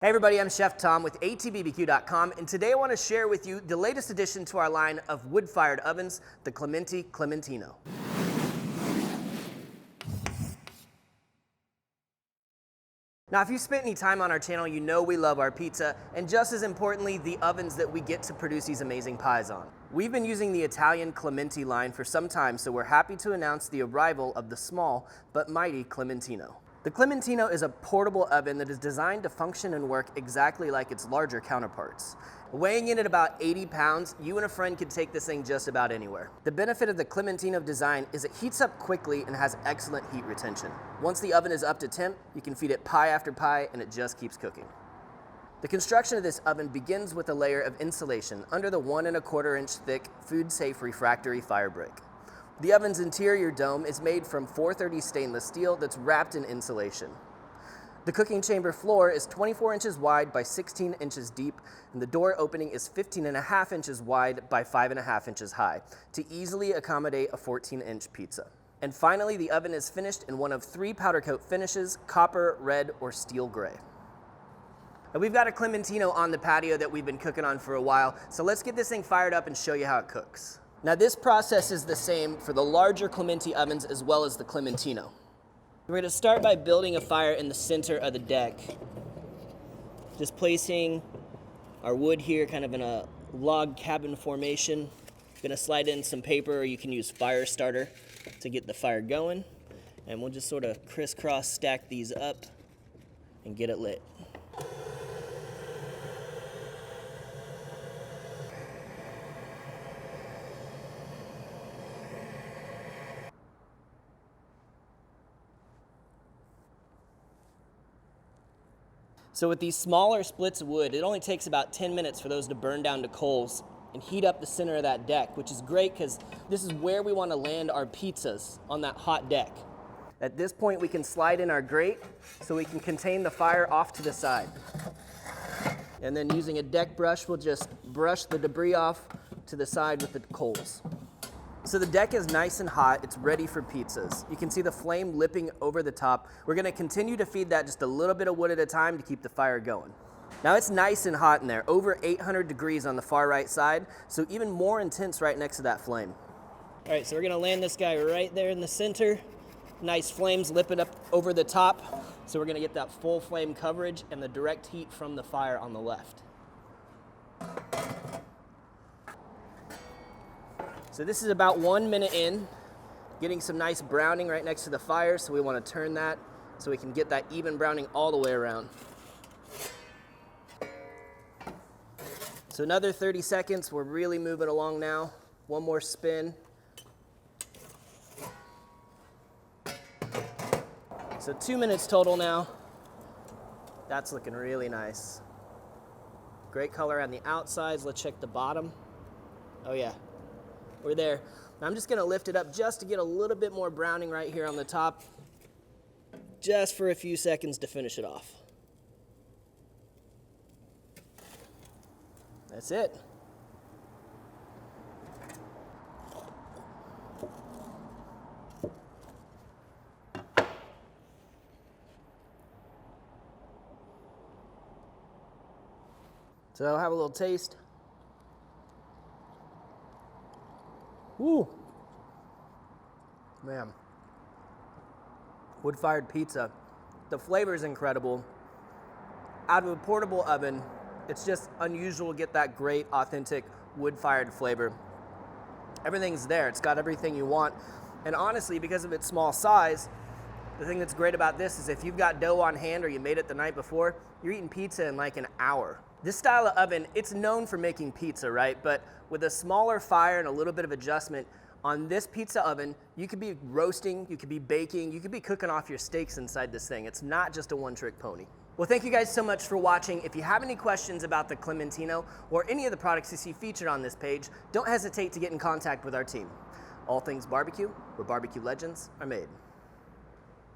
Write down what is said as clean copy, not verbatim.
Hey everybody, I'm Chef Tom with allthingsbbq.com, and today I want to share with you the latest addition to our line of wood-fired ovens, the Clementi Clementino. Now, if you've spent any time on our channel, you know we love our pizza, and just as importantly, the ovens that we get to produce these amazing pies on. We've been using the Italian Clementi line for some time, so we're happy to announce the arrival of the small but mighty Clementino. The Clementino is a portable oven that is designed to function and work exactly like its larger counterparts. Weighing in at about 80 pounds, you and a friend could take this thing just about anywhere. The benefit of the Clementino design is it heats up quickly and has excellent heat retention. Once the oven is up to temp, you can feed it pie after pie and it just keeps cooking. The construction of this oven begins with a layer of insulation under the 1 1/4 inch thick, food-safe refractory fire brick. The oven's interior dome is made from 430 stainless steel that's wrapped in insulation. The cooking chamber floor is 24 inches wide by 16 inches deep, and the door opening is 15.5 inches wide by 5.5 inches high to easily accommodate a 14-inch pizza. And finally, the oven is finished in one of 3 powder coat finishes: copper, red, or steel gray. Now, we've got a Clementino on the patio that we've been cooking on for a while, so let's get this thing fired up and show you how it cooks. Now, this process is the same for the larger Clementi ovens as well as the Clementino. We're going to start by building a fire in the center of the deck. Just placing our wood here kind of in a log cabin formation. Going to slide in some paper, or you can use fire starter to get the fire going. And we'll just sort of crisscross stack these up and get it lit. So with these smaller splits of wood, it only takes about 10 minutes for those to burn down to coals and heat up the center of that deck, which is great because this is where we want to land our pizzas, on that hot deck. At this point, we can slide in our grate so we can contain the fire off to the side. And then using a deck brush, we'll just brush the debris off to the side with the coals. So the deck is nice and hot, it's ready for pizzas. You can see the flame lipping over the top. We're gonna continue to feed that just a little bit of wood at a time to keep the fire going. Now it's nice and hot in there, over 800 degrees on the far right side, so even more intense right next to that flame. All right, so we're gonna land this guy right there in the center. Nice flames lipping up over the top. So we're gonna get that full flame coverage and the direct heat from the fire on the left. So this is about 1 minute in, getting some nice browning right next to the fire, so we want to turn that so we can get that even browning all the way around. So another 30 seconds, we're really moving along now. One more spin. So 2 minutes total now. That's looking really nice. Great color on the outsides. Let's check the bottom. Oh yeah. We're there. Now I'm just going to lift it up just to get a little bit more browning right here on the top, just for a few seconds to finish it off. That's it. So I'll have a little taste. Ooh, man, wood-fired pizza. The flavor is incredible. Out of a portable oven, it's just unusual to get that great, authentic wood-fired flavor. Everything's there. It's got everything you want. And honestly, because of its small size, the thing that's great about this is if you've got dough on hand or you made it the night before, you're eating pizza in like an hour. This style of oven, it's known for making pizza, right? But with a smaller fire and a little bit of adjustment, on this pizza oven, you could be roasting, you could be baking, you could be cooking off your steaks inside this thing. It's not just a one-trick pony. Well, thank you guys so much for watching. If you have any questions about the Clementino or any of the products you see featured on this page, don't hesitate to get in contact with our team. All Things Barbecue, where barbecue legends are made.